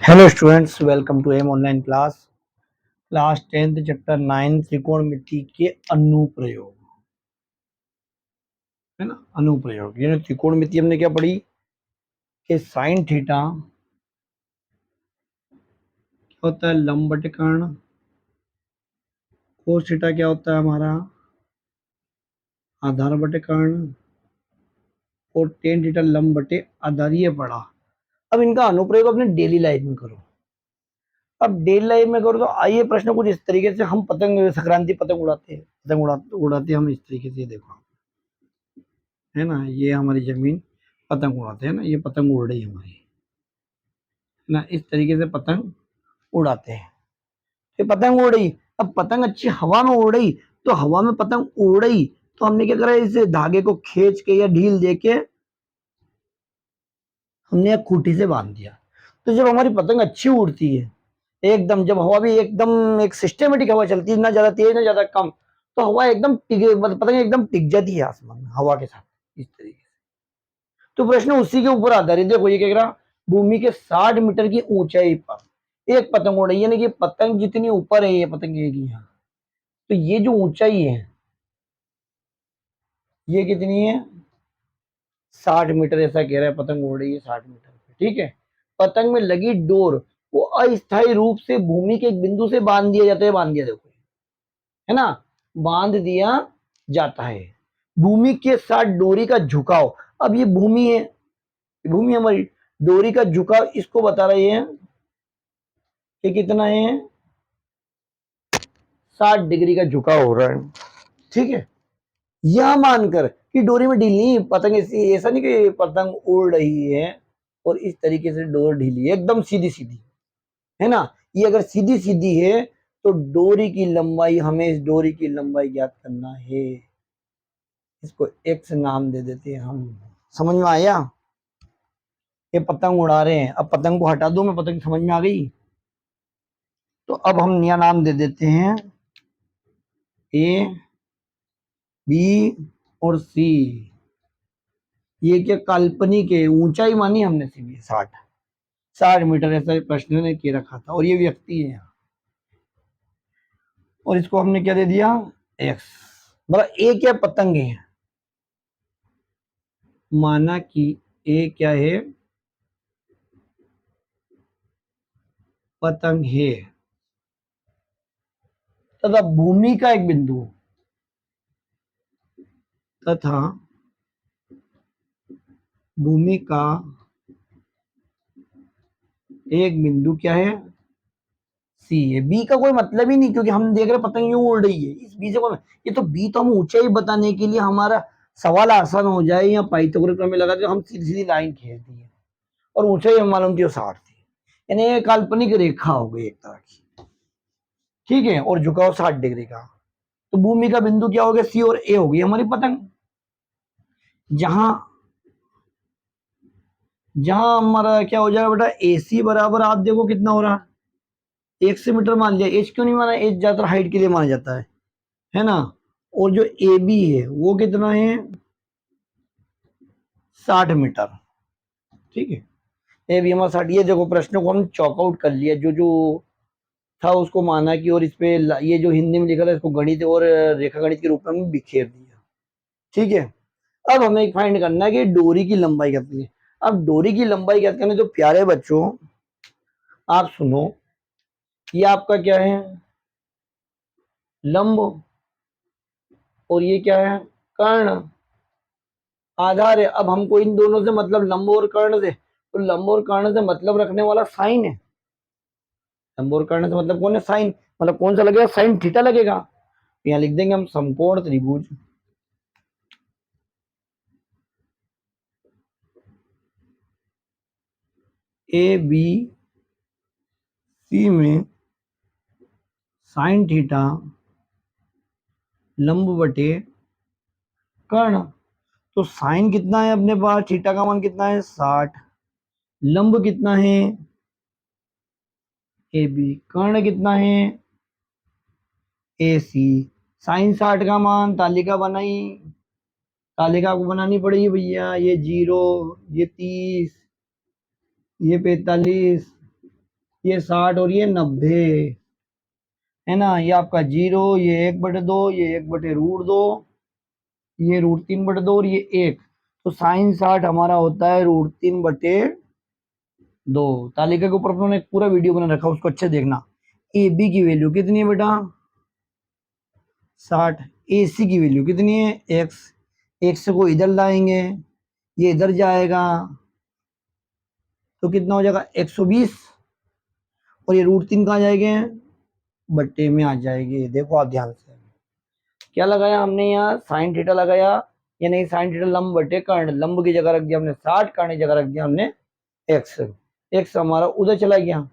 Hello students, welcome to एम online class 10th chapter 9 त्रिकोणमिति के अनुप्रयोग। है ना, अनुप्रयोग ये त्रिकोणमिति हमने क्या पढ़ी कि साइन थीटा क्या होता है, लंब बटे कर्ण। कोस थीटा क्या होता है हमारा, आधार बटे कर्ण। और टेन थीटा लंब बटे आधार, ये पढ़ा। अब इनका अनुप्रयोग अपने डेली लाइफ में करो। अब डेली लाइफ में करो तो आइए प्रश्न कुछ इस तरीके से, हम पतंग संक्रांति पतंग उड़ाते हैं, उड़ाते हैं हम इस तरीके से। देखो, है ना, ये हमारी जमीन, पतंग उड़ाते हैं ना, ये पतंग उड़ रही है हमारी, है ना, इस तरीके से पतंग उड़ाते हैं। ये पतंग उड़ रही, अब पतंग अच्छी हवा में उड़ रही, तो हवा में पतंग उड़ रही तो हमने क्या करा, इस धागे को खींच के या ढील दे के हमने एक खूंटी से बांध दिया। तो जब हमारी पतंग अच्छी उड़ती है एकदम, जब हवा भी एकदम एक सिस्टमेटिक हवा चलती है, ना ज्यादा तेज ना ज्यादा कम, तो हवा एकदम पतंग एकदम टिक जाती है आसमान में हवा के साथ, इस तरीके से। तो प्रश्न उसी के ऊपर आधारित। देखो ये कह रहा, भूमि के 60 मीटर की ऊंचाई पर एक पतंग उड़ रही है, यानी कि पतंग जितनी ऊपर है, ये पतंग एक ही यहाँ, तो ये जो ऊंचाई है ये कितनी है, 60 मीटर। ऐसा कह रहा है पतंग उड़ रही है 60 मीटर पे, ठीक है। पतंग में लगी डोर को अस्थायी रूप से भूमि के एक बिंदु से बांध दिया जाता है। बांध दिया, देखो, है ना, बांध दिया जाता है। भूमि के साथ डोरी का झुकाव, अब ये भूमि है, भूमि हमारी, डोरी का झुकाव इसको बता रही है कि कितना है, 60 डिग्री का झुकाव हो रहा है, ठीक है। यह मानकर कि डोरी में ढील नहीं, पतंग ऐसा नहीं कि पतंग उड़ रही है और इस तरीके से डोर ढीली है, एकदम सीधी सीधी, है ना। ये अगर सीधी सीधी है तो डोरी की लंबाई, हमें इस डोरी की लंबाई ज्ञात करना है। इसको एक्स नाम दे देते हैं हम। समझ में आया, ये पतंग उड़ा रहे हैं। अब पतंग को हटा दो, मैं पतंग समझ में आ गई। तो अब हम नया नाम दे देते हैं, ए बी और सी। ये क्या काल्पनिक है, ऊंचाई मानी हमने सीधी 60 मीटर, ऐसा प्रश्न ने किए रखा था, और ये व्यक्ति है, और इसको हमने क्या दे दिया, एक्स। मतलब ए क्या पतंग है, माना कि ए क्या है, पतंग है, तथा भूमि का एक बिंदु, तथा भूमि का एक बिंदु क्या है, सी है। बी का कोई मतलब ही नहीं, क्योंकि हम देख रहे पतंग यूं उड़ रही है, इस बी से कोई, ये तो बी तो हम ऊंचाई बताने के लिए, हमारा सवाल आसान हो जाए या पाइथागोरस प्रमेय लगा के हम सीधी सीधी लाइन खींच दी है, और ऊंचाई हम मालूम थी वो 60 थी, यानी ये काल्पनिक रेखा हो गई एक तरह की, ठीक है। और झुकाव 60 डिग्री का, तो भूमि का बिंदु क्या हो गया, सी, और ए हो गई हमारी पतंग। जहां जहां हमारा क्या हो जाएगा बेटा, ए सी बराबर, आप देखो कितना हो रहा है, 100 मीटर मान लिया। एच क्यों नहीं माना, एच ज्यादा हाइट के लिए माना जाता है ना। और जो ए बी है वो कितना है, 60 मीटर, ठीक है। ए बी हमारा 60। ये देखो प्रश्नों को हम चॉक आउट कर लिया, जो जो था उसको माना कि, और इस पे ये जो हिंदी में लिखा था इसको गणित और रेखा गणित के रूप में हमने बिखेर दिया, ठीक है। अब हमें फाइंड करना है कि डोरी की लंबाई कितनी है। अब डोरी की लंबाई ज्ञात करने, तो प्यारे बच्चों आप सुनो, ये आपका क्या है, लंब, और ये क्या है, कर्ण, आधार है। अब हमको इन दोनों से मतलब, लंब और कर्ण से, तो लंब और कर्ण से मतलब रखने वाला साइन है। लंब और कर्ण से मतलब कौन है, साइन, मतलब कौन सा लगेगा, साइन थीटा लगेगा। यहाँ लिख देंगे हम समकोण त्रिभुज ए बी सी में साइन थीटा लंब बटे कर्ण। तो साइन कितना है अपने पास, थीटा का मान कितना है, 60। लंब कितना है, ए बी। कर्ण कितना है, ए सी। साइन 60 का मान, तालिका बनाई, तालिका को बनानी पड़ेगी भैया, ये 0, ये 30, ये 45, ये 60 और ये 90 है ना। ये आपका 0, ये 1/2, ये 1/√2, ये √3/2 और ये 1। तो साइन 60 हमारा होता है √3/2। तालिका के ऊपर अपने एक पूरा वीडियो बना रखा, उसको अच्छे देखना। ए बी की वैल्यू कितनी है बेटा? 60। ए सी की वैल्यू कितनी है? x। x को इधर लाएंगे, ये इधर जाएगा, तो कितना हो जाएगा? 120। और ये √3 कहाँ जाएंगे? बट्टे में आ जाएंगे। देखो आप ध्यान से, क्या लगाया हमने यहाँ? साइन थीटा लगाया, या नहीं? साइन थीटा लंब बटे कर्ण, लंब की जगह रख दिया हमने 60, कर्ण की जगह रख दिया हमने x। x हमारा उधर चला गया,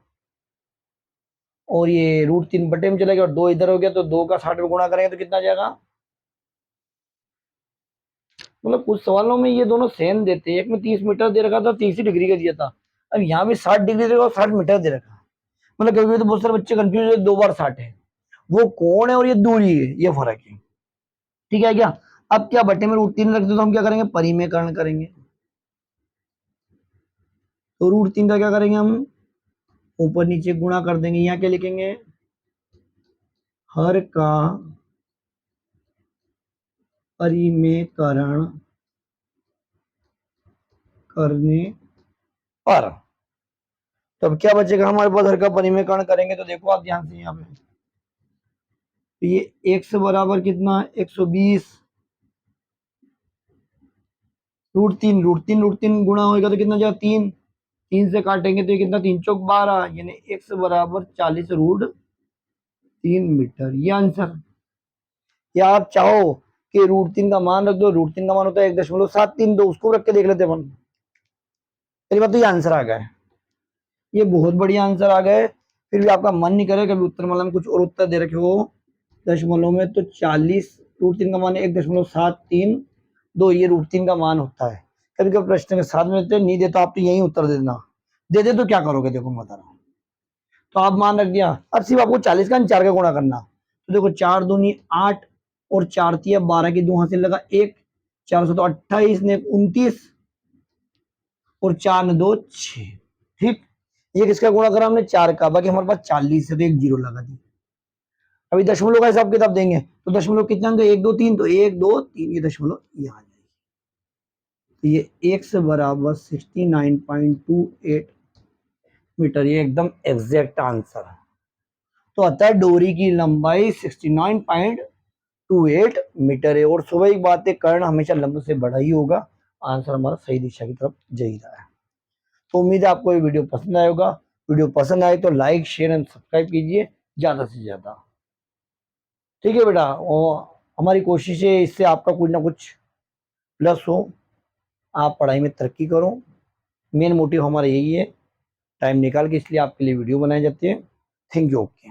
और ये √3 बटे में चला गया, और 2 इधर हो गया, तो 2 का 60 में गुणा करेंगे तो कितना जाएगा? मतलब कुछ सवालों में ये दोनों सेम देते हैं, एक में 30 मीटर दे रखा था, 30 डिग्री का दिया था। अब यहाँ भी 60 डिग्री दे रखा, 60 मीटर दे रखा। मतलब कभी कभी तो बहुत सारे बच्चे कंफ्यूज है, 2 बार 60 है। वो कौन है और ये दूरी है, ये फर्क है। ठीक है क्या? अब क्या, बटे में √3 रख दो तो हम क्या करेंगे? परिमेकरण करेंगे। तो √3 का क्या करेंगे हम? ऊपर नीचे गुणा कर देंगे। यहाँ क्या लिखेंगे? हर का परिमेकरण करने पर। तो अब क्या बचेगा हमारे पास? हर का परिमेकरण करेंगे तो देखो आप ध्यान से यहाँ पे, तो ये x बराबर कितना? 120 √3 गुणा होगा तो कितना जाएगा? 3। 3 से काटेंगे तो ये कितना? 3 चौक 12, यानी x बराबर 40√3 मीटर। ये आंसर। या आप चाहो कि √3 का मान रख दो, √3 का मान होता है 1.73, तो उसको रख के देख लेते अपन। पहली बात तो ये आंसर आ गया है, ये बहुत बढ़िया आंसर आ गए। फिर भी आपका मन नहीं करे कभी उत्तरमाला में कुछ और उत्तर दे रखे हो दशमलव में, तो 40 √3 का मान है 1.732, ये √3 का मान होता है। कभी कभी प्रश्न के साथ में देते, नहीं देता आप तो यही उत्तर दे देना। दे दे तो क्या करोगे? देखो मैं बता रहा हूँ। तो आप मान रख दिया, अब सिर्फ आपको 40 का 4 का गुणा करना। तो देखो 4 दूनी 8, और 4 तिया 12 की 2 हासिल लगा 1, 4 तो 28 ने 29, और 4 ने 2 6। ठीक, ये किसका गुणा करा हमने? 4 का। बाकी हमारे पास 40 है तो एक 0 लगा दी। अभी दशमलव का हिसाब किताब देंगे तो दशमलव कितना अंक? 1 2 3, तो 1 2 3, ये दशमलव यहाँ आ जाएगी। तो ये x बराबर 69.28 मीटर, ये एकदम एग्जैक्ट आंसर है। तो अतः डोरी की लंबाई 69.28 मीटर है। और सुबह एक बात है, कर्ण हमेशा लंब से बड़ा ही होगा। आंसर हमारा सही दिशा की तरफ जा ही रहा है। तो उम्मीद है आपको ये वीडियो पसंद आएगा। वीडियो पसंद आए तो लाइक शेयर एंड सब्सक्राइब कीजिए ज्यादा से ज्यादा। ठीक है बेटा, और हमारी कोशिश है इससे आपका कुछ ना कुछ प्लस हो, आप पढ़ाई में तरक्की करो। मेन मोटिव हमारा यही है, टाइम निकाल के इसलिए आपके लिए वीडियो बनाए जाते हैं। Thank you. ओके।